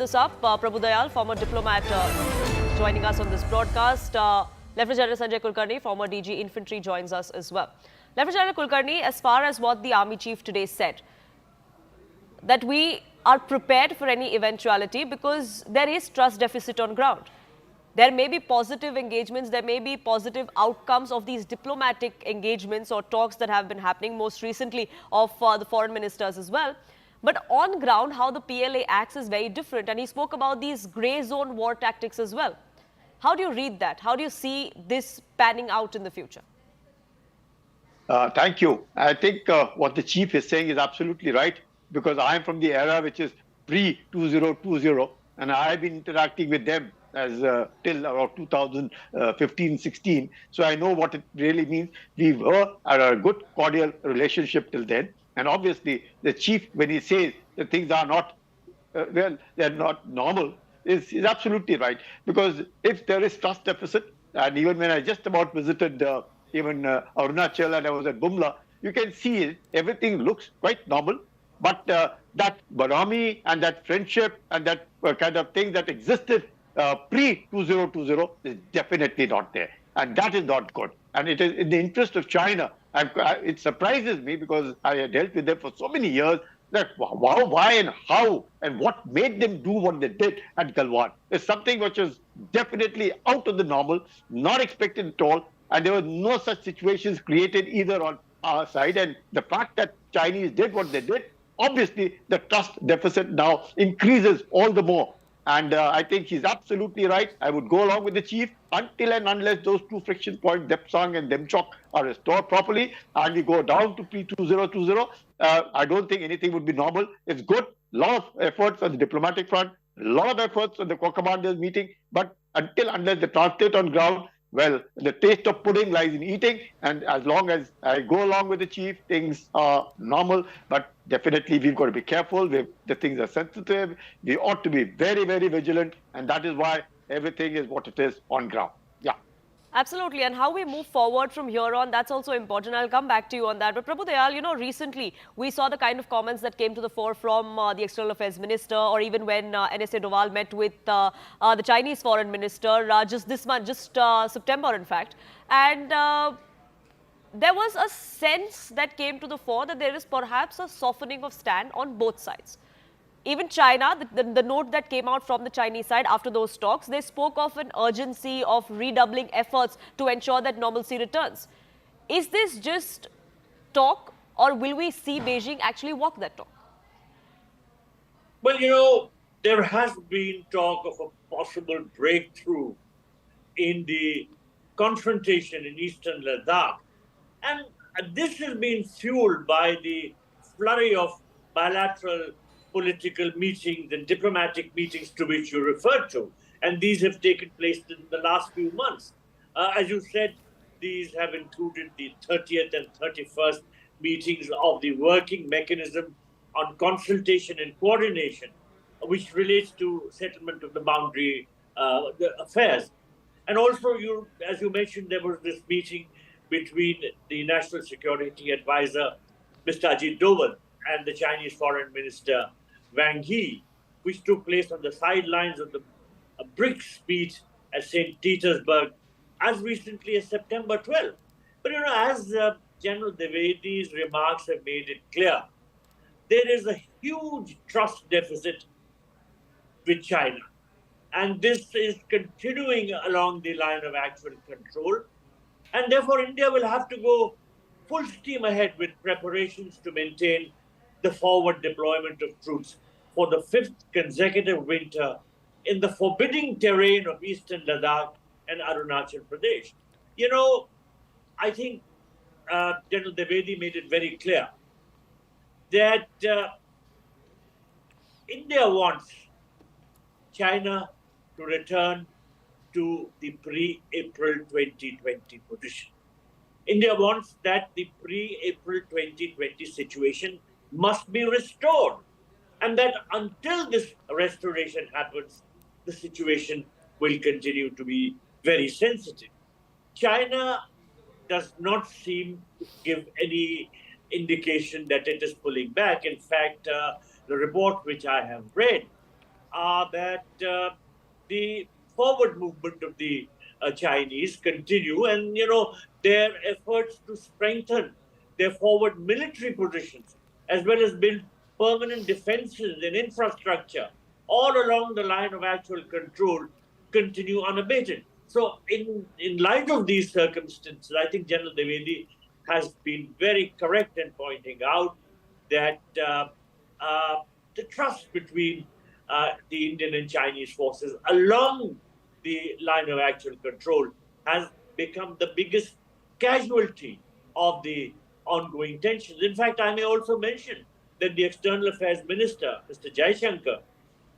this up. Prabhu Dayal, former diplomat, joining us on this broadcast. Lieutenant General Sanjay Kulkarni, former DG Infantry, joins us as well. Lieutenant General Kulkarni, as far as what the Army Chief today said, that we are prepared for any eventuality because there is trust deficit on ground. There may be positive engagements, there may be positive outcomes of these diplomatic engagements or talks that have been happening, most recently of the foreign ministers as well. But on ground, how the PLA acts is very different. And he spoke about these grey zone war tactics as well. How do you read that? How do you see this panning out in the future? Thank you. I think what the chief is saying is absolutely right, because I am from the era which is pre-2020, and I have been interacting with them as till around 2015-16. So I know what it really means. We were at a good cordial relationship till then. And obviously, the chief, when he says that things are not, well, they're not normal, is absolutely right. Because if there is trust deficit, and even when I just about visited even Arunachal and I was at Bumla, you can see it, everything looks quite normal. But that bonhomie and that friendship and that kind of thing that existed pre-2020 is definitely not there. And that is not good. And it is in the interest of China. It surprises me because I had dealt with them for so many years that why and how and what made them do what they did at Galwan is something which is definitely out of the normal, not expected at all. And there were no such situations created either on our side. And the fact that Chinese did what they did, obviously the trust deficit now increases all the more. And I think he's absolutely right. I would go along with the chief until and unless those two friction points, Depsang and Demchok, are restored properly and we go down to pre-2020. I don't think anything would be normal. It's good. A lot of efforts on the diplomatic front, a lot of efforts on the core commanders meeting. But unless they translate on ground, well, the taste of pudding lies in eating. And as long as I go along with the chief, things are normal. But definitely, we've got to be careful. The things are sensitive. We ought to be very, very vigilant. And that is why everything is what it is on ground. Yeah. Absolutely. And how we move forward from here on, that's also important. I'll come back to you on that. But Prabhu Dayal, you know, recently we saw the kind of comments that came to the fore from the External Affairs Minister, or even when NSA Doval met with the Chinese Foreign Minister just this month, just September, in fact. And there was a sense that came to the fore that there is perhaps a softening of stand on both sides. Even China, the note that came out from the Chinese side after those talks, they spoke of an urgency of redoubling efforts to ensure that normalcy returns. Is this just talk, or will we see Beijing actually walk that talk? Well, you know, there has been talk of a possible breakthrough in the confrontation in eastern Ladakh. And this has been fueled by the flurry of bilateral political meetings and diplomatic meetings to which you referred to. And these have taken place in the last few months. As you said, these have included the 30th and 31st meetings of the working mechanism on consultation and coordination, which relates to settlement of the boundary affairs. And also, as you mentioned, there was this meeting between the National Security Advisor, Mr. Ajit Doval, and the Chinese Foreign Minister, Wang Yi, which took place on the sidelines of the BRICS speech at St. Petersburg as recently as September 12th. But, you know, as General Dwivedi's remarks have made it clear, there is a huge trust deficit with China. And this is continuing along the line of actual control. And therefore, India will have to go full steam ahead with preparations to maintain the forward deployment of troops for the 5th consecutive winter in the forbidding terrain of eastern Ladakh and Arunachal Pradesh. You know, I think General Dwivedi made it very clear that India wants China to return to the pre-April 2020 position. India wants that the pre-April 2020 situation must be restored. And that until this restoration happens, the situation will continue to be very sensitive. China does not seem to give any indication that it is pulling back. In fact, the report which I have read are that the forward movement of the Chinese continue, and their efforts to strengthen their forward military positions as well as build permanent defenses and infrastructure all along the line of actual control continue unabated. So, in light of these circumstances, I think General Dwivedi has been very correct in pointing out that the trust between the Indian and Chinese forces along the line of actual control has become the biggest casualty of the ongoing tensions. In fact, I may also mention that the External Affairs Minister, Mr. Jaishankar,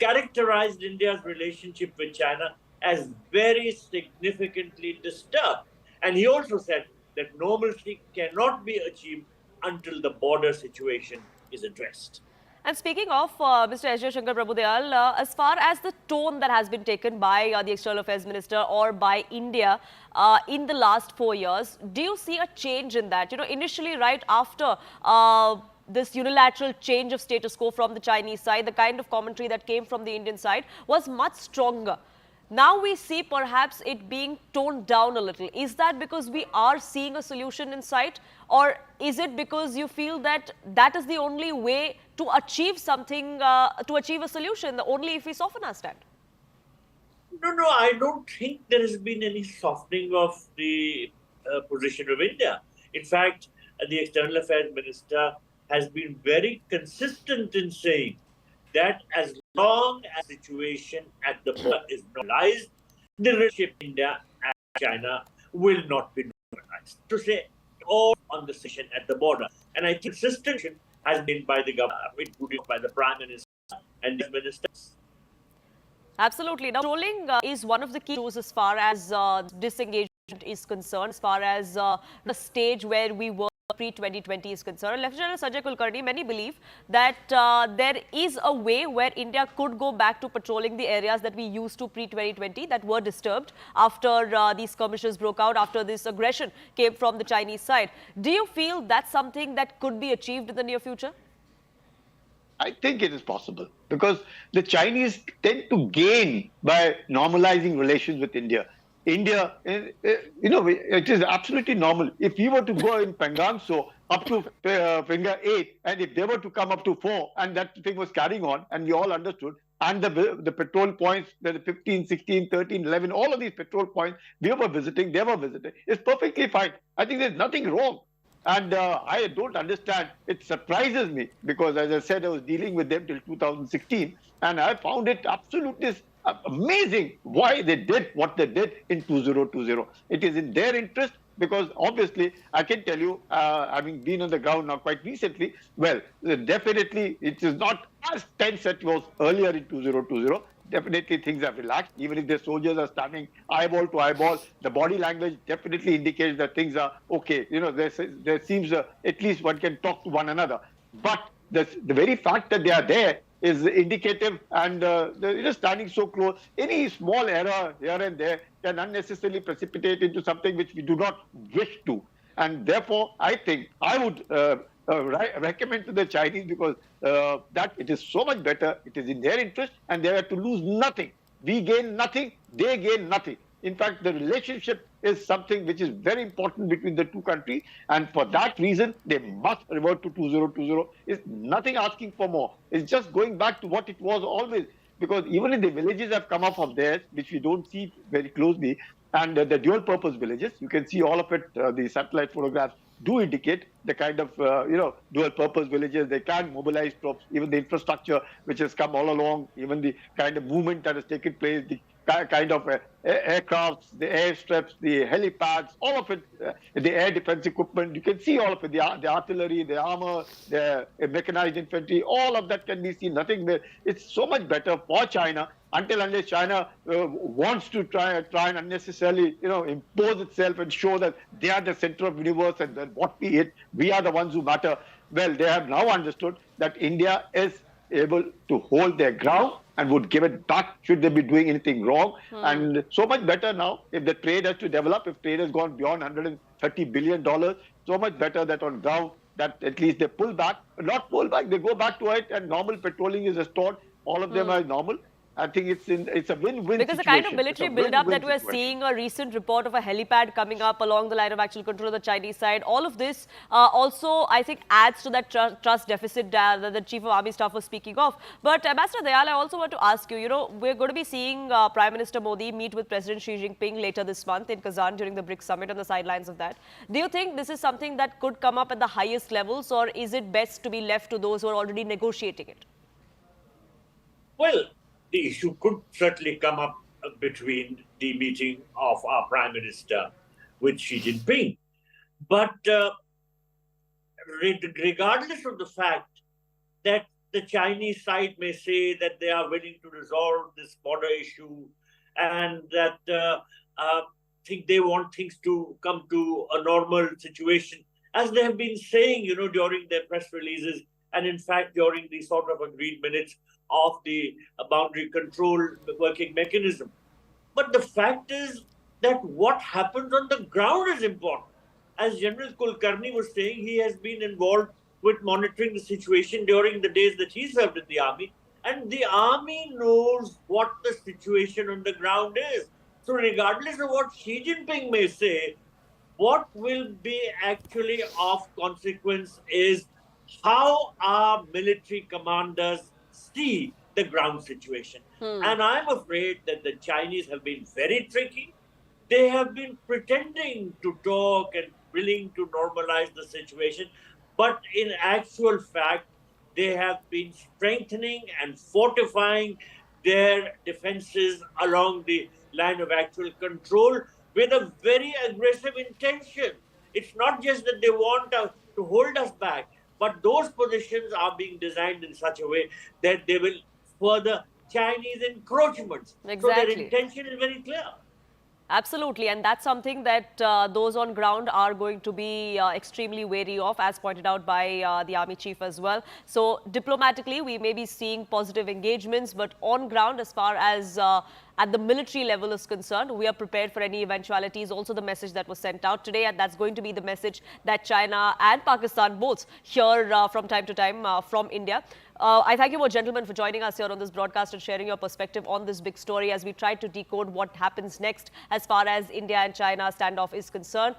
characterized India's relationship with China as very significantly disturbed. And he also said that normalcy cannot be achieved until the border situation is addressed. And speaking of Mr. S. Shankar Prabhudeval, as far as the tone that has been taken by the External Affairs Minister or by India in the last 4 years, do you see a change in that? Initially, right after this unilateral change of status quo from the Chinese side, the kind of commentary that came from the Indian side was much stronger. Now we see perhaps it being toned down a little. Is that because we are seeing a solution in sight, or is it because you feel that that is the only way to achieve something, to achieve a solution, only if we soften our stand? No, I don't think there has been any softening of the position of India. In fact, the External Affairs Minister has been very consistent in saying that as long as the situation at the border is normalized, the relationship India and China will not be normalized. To say all on the situation at the border. And I think consistency has been by the government, including by the Prime Minister and the ministers. Absolutely. Now, trolling is one of the key issues as far as disengagement is concerned, as far as the stage where we were pre-2020 is concerned. Lieutenant General Sajay Kulkarni, many believe that there is a way where India could go back to patrolling the areas that we used to pre-2020 that were disturbed after these skirmishes broke out, after this aggression came from the Chinese side. Do you feel that's something that could be achieved in the near future? I think it is possible because the Chinese tend to gain by normalizing relations with India. India, it is absolutely normal. If we were to go in Pangangso up to finger 8, and if they were to come up to 4, and that thing was carrying on, and we all understood, and the patrol points, the 15, 16, 13, 11, all of these patrol points, we were visiting, they were visiting, it's perfectly fine. I think there's nothing wrong. And I don't understand. It surprises me because, as I said, I was dealing with them till 2016, and I found it absolutely amazing why they did what they did in 2020. It is in their interest because obviously I can tell you, having been on the ground now quite recently, well, definitely it is not as tense as it was earlier in 2020. Definitely things have relaxed. Even if the soldiers are standing eyeball to eyeball, the body language definitely indicates that things are okay. There seems at least one can talk to one another. But the very fact that they are there is indicative, and they're standing so close. Any small error here and there can unnecessarily precipitate into something which we do not wish to. And therefore, I think I would recommend to the Chinese because that it is so much better. It is in their interest, and they have to lose nothing. We gain nothing, they gain nothing. In fact, the relationship is something which is very important between the two countries, and for that reason, they must revert to 2020. It's nothing asking for more. It's just going back to what it was always. Because even if the villages have come up of theirs, which we don't see very closely, and the dual-purpose villages, you can see all of it, the satellite photographs do indicate the kind of, dual-purpose villages. They can mobilize troops, even the infrastructure which has come all along, even the kind of movement that has taken place, the kind of aircrafts, the airstrips, the helipads, all of it, the air defense equipment, you can see all of it, the artillery, the armor, the mechanized infantry, all of that can be seen. Nothing there. It's so much better for China unless China wants to try and unnecessarily, impose itself and show that they are the center of the universe and that what we are the ones who matter. Well, they have now understood that India is able to hold their ground and would give it back should they be doing anything wrong. And so much better now if the trade has to develop, if trade has gone beyond $130 billion, so much better that on ground that at least they pull back, not pull back, they go back to it and normal patrolling is restored. All of them are normal. I think it's a win-win Because the situation. kind of military build-up that we're situation. seeing, a recent report of a helipad coming up along the line of actual control of the Chinese side, all of this also, I think, adds to that trust deficit that the Chief of Army Staff was speaking of. But Ambassador Dayal, I also want to ask you, we're going to be seeing Prime Minister Modi meet with President Xi Jinping later this month in Kazan during the BRICS summit on the sidelines of that. Do you think this is something that could come up at the highest levels, or is it best to be left to those who are already negotiating it? Well, the issue could certainly come up between the meeting of our Prime Minister with Xi Jinping. But regardless of the fact that the Chinese side may say that they are willing to resolve this border issue and that think they want things to come to a normal situation, as they have been saying, during their press releases and in fact during the sort of agreed minutes of the boundary control working mechanism. But the fact is that what happens on the ground is important. As General Kulkarni was saying, he has been involved with monitoring the situation during the days that he served in the army. And the army knows what the situation on the ground is. So regardless of what Xi Jinping may say, what will be actually of consequence is how our military commanders see the ground situation. And I'm afraid that the Chinese have been very tricky. They have been pretending to talk and willing to normalize the situation. But in actual fact, they have been strengthening and fortifying their defenses along the line of actual control with a very aggressive intention. It's not just that they want to hold us back, but those positions are being designed in such a way that they will further Chinese encroachments. Exactly. So their intention is very clear. Absolutely, and that's something that those on ground are going to be extremely wary of, as pointed out by the army chief as well. So diplomatically, we may be seeing positive engagements, but on ground, as far as at the military level is concerned, we are prepared for any eventualities. Also the message that was sent out today, and that's going to be the message that China and Pakistan both hear from time to time from India. I thank you both gentlemen for joining us here on this broadcast and sharing your perspective on this big story as we try to decode what happens next as far as India and China standoff is concerned.